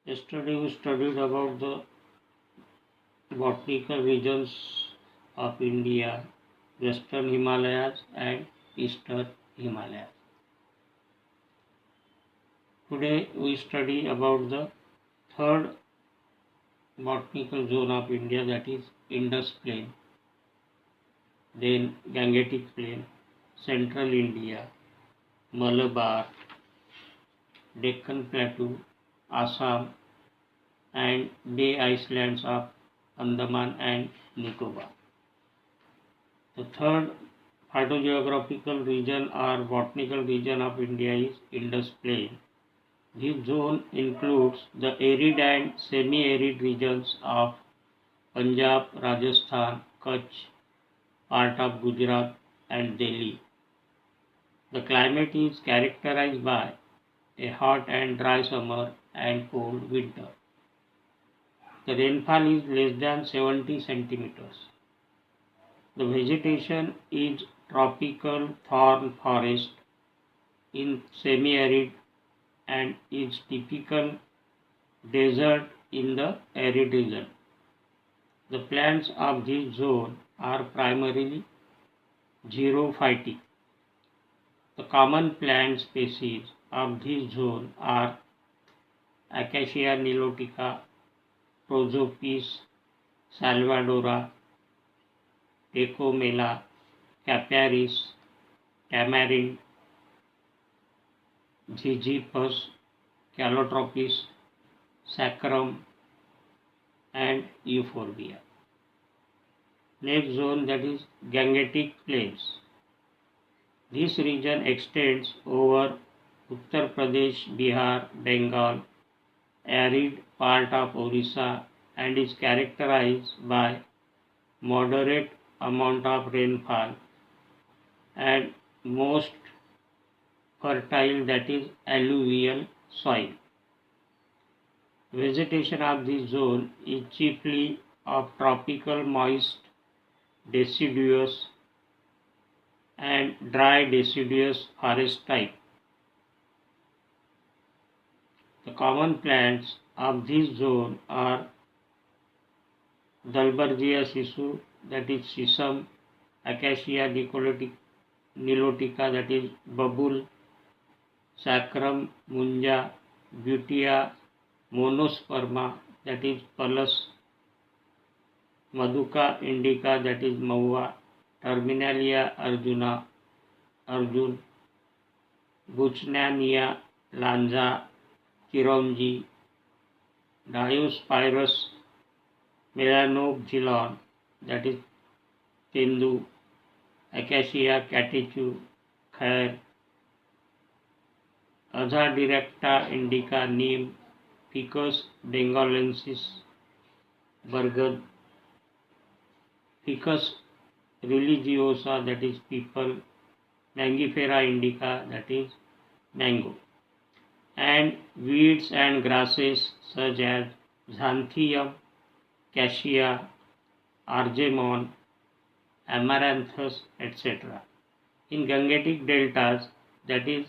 Yesterday we studied about the botanical regions of India, Western Himalayas and Eastern Himalayas. Today we study about the third botanical zone of India, that is Indus Plain, then Gangetic Plain, Central India, Malabar, Deccan Plateau, Assam and Bay Islands of Andaman and Nicobar. The third phytogeographical region or botanical region of India is Indus Plain. This zone includes the arid and semi-arid regions of Punjab, Rajasthan, Kutch, part of Gujarat and Delhi. The climate is characterized by a hot and dry summer and cold winter. The rainfall is less than 70 centimeters. The vegetation is tropical thorn forest in semi-arid and is typical desert in the arid region. The plants of this zone are primarily xerophytic. The common plant species of this zone are Acacia nilotica, Prosopis salvadora, Tecomella, Caparis, Tamarind, Ziziphus, Calotropis, Saccharum and Euphorbia. Next zone, that is Gangetic Plains. This region extends over Uttar Pradesh, Bihar, Bengal, arid part of Orissa and is characterized by moderate amount of rainfall and most fertile, that is alluvial soil. Vegetation of this zone is chiefly of tropical moist deciduous and dry deciduous forest type. The common plants of this zone are Dalbergia sisu, that is sisam, Acacia nilotica, that is babul, Saccharum munja, Butea monosperma, that is palus, Maduca indica, that is maua, Terminalia arjun, Buchnania lanza, Chironji, Diospyros melanophyllon, that is Tendu, Acacia catechu, Khair, Aza directa indica neem, Ficus bengalensis, Burgad, Ficus religiosa, that is people, Mangifera indica, that is mango, and weeds and grasses such as Xanthium, Cassia, Argemon, Amaranthus, etc. In Gangetic deltas, that is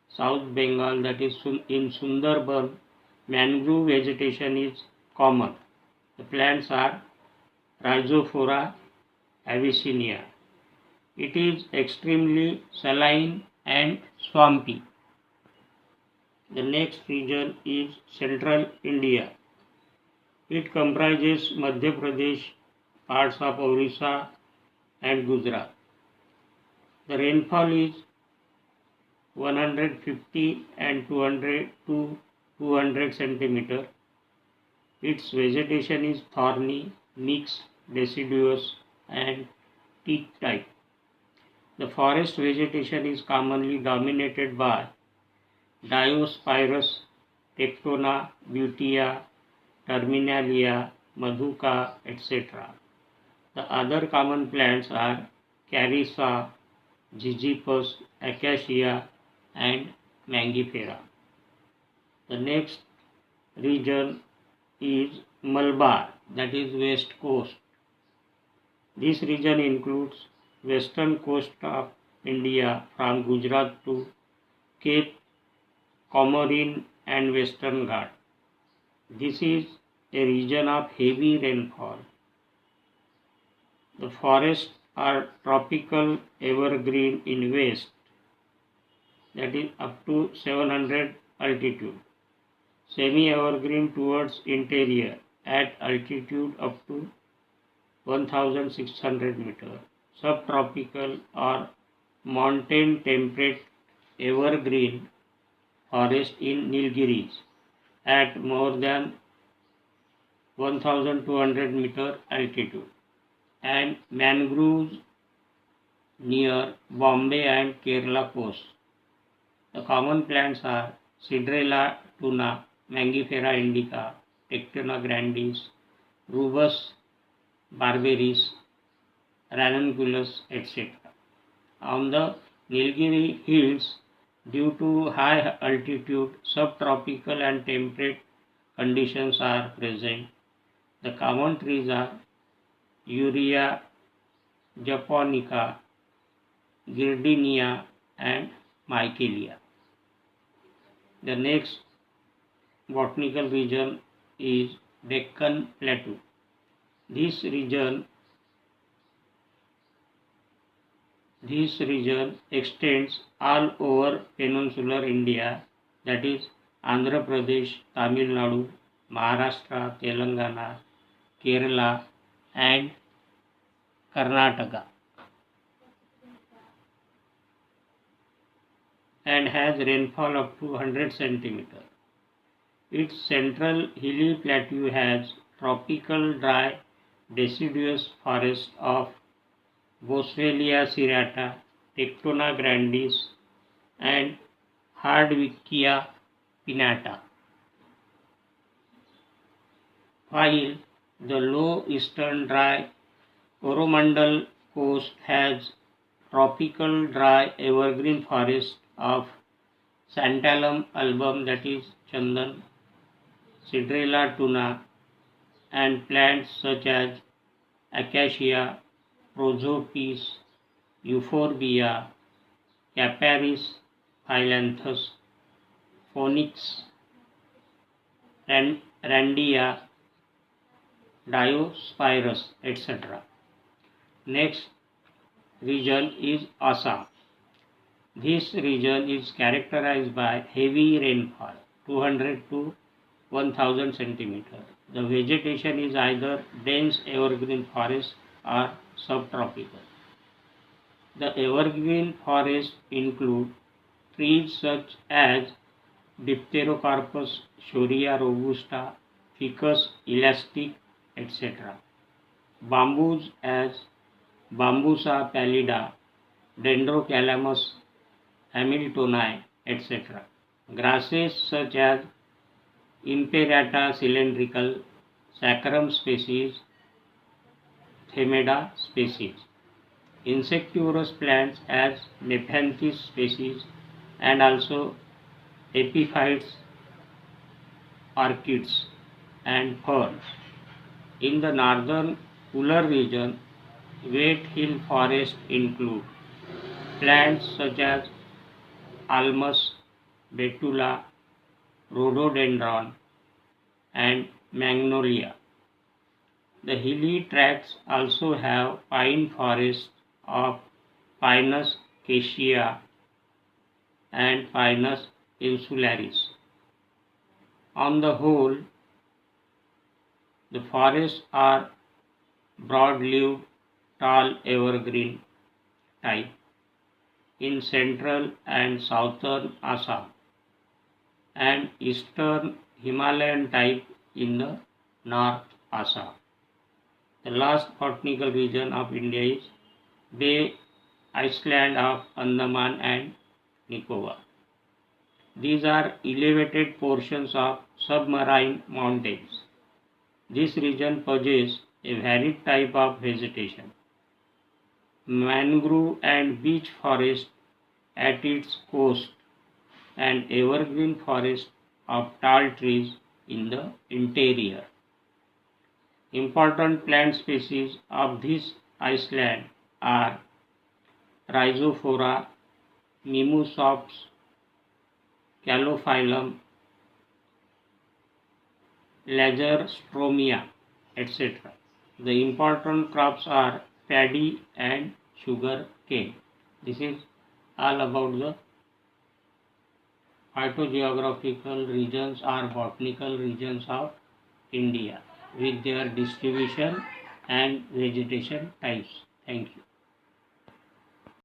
South Bengal, that is in Sundarban, mangrove vegetation is common. The plants are Rhizophora avicennia. It is extremely saline and swampy. The next region is Central India. It comprises Madhya Pradesh, parts of Orissa and Gujarat. The rainfall is 150 and 200 to 200 centimeter. Its vegetation is thorny, mixed, deciduous and teak type. The forest vegetation is commonly dominated by Diospyros, Tectona, Butea, Terminalia, Maduca, etc. The other common plants are Carissa, Ziziphus, Acacia and Mangifera. The next region is Malabar, that is West Coast. This region includes western coast of India from Gujarat to Cape Comorin and Western Ghat. This is a region of heavy rainfall. The forests are tropical evergreen in west, that is up to 700 altitude, semi-evergreen towards interior at altitude up to 1600 meter, subtropical or mountain temperate evergreen forest in Nilgiris at more than 1200 meter altitude, and mangroves near Bombay and Kerala coast. The common plants are Cedrela tuna, Mangifera indica, Tectona grandis, Rubus barbaris, Ranunculus, etc. On the Nilgiri hills, due to high altitude, subtropical and temperate conditions are present. The common trees are Urea japonica, Girdinia, and Michaelia. The next botanical region is Deccan Plateau. This region extends all over peninsular India, that is Andhra Pradesh, Tamil Nadu, Maharashtra, Telangana, Kerala, and Karnataka, and has rainfall up to 100 cm. Its central hilly plateau has tropical dry deciduous forest of Boswellia serrata, Tectona grandis, and Hardwickia pinnata, while the low eastern dry Coromandel coast has tropical dry evergreen forest of Santalum album, that is Chandan, Cedrela tuna, and plants such as Acacia, Prosopis, Euphorbia, Caparis phyllanthus, Phoenix, Randia, Diospirus, etc. Next region is Assam. This region is characterized by heavy rainfall, 200 to 1000 cm. The vegetation is either dense evergreen forest or subtropical. The evergreen forests include trees such as Dipterocarpus, Shorea robusta, Ficus elastic, etc. Bamboos as Bambusa pallida, Dendrocalamus hamiltoni, etc. Grasses such as Imperata cylindrical, Saccharum species, Themeda species. Insectivorous plants as Nepenthes species, and also epiphytes, orchids, and ferns. In the northern cooler region, wet hill forests include plants such as Almus, Betula, Rhododendron, and Magnolia. The hilly tracts also have pine forests of Pinus cassia and Pinus insularis. On the whole, the forests are broad-leaved, tall evergreen type in central and southern Assam, and eastern Himalayan type in the North Assam. The last botanical region of India is Bay Island of Andaman and Nicobar. These are elevated portions of submarine mountains. This region possesses a varied type of vegetation. Mangrove and beech forest at its coast, and evergreen forest of tall trees in the interior. Important plant species of this island are Rhizophora, Mimosops, Calophyllum, Lagerstroemia, etc. The important crops are paddy and sugar cane. This is all about the phytogeographical regions or botanical regions of India with their distribution and vegetation types. Thank you.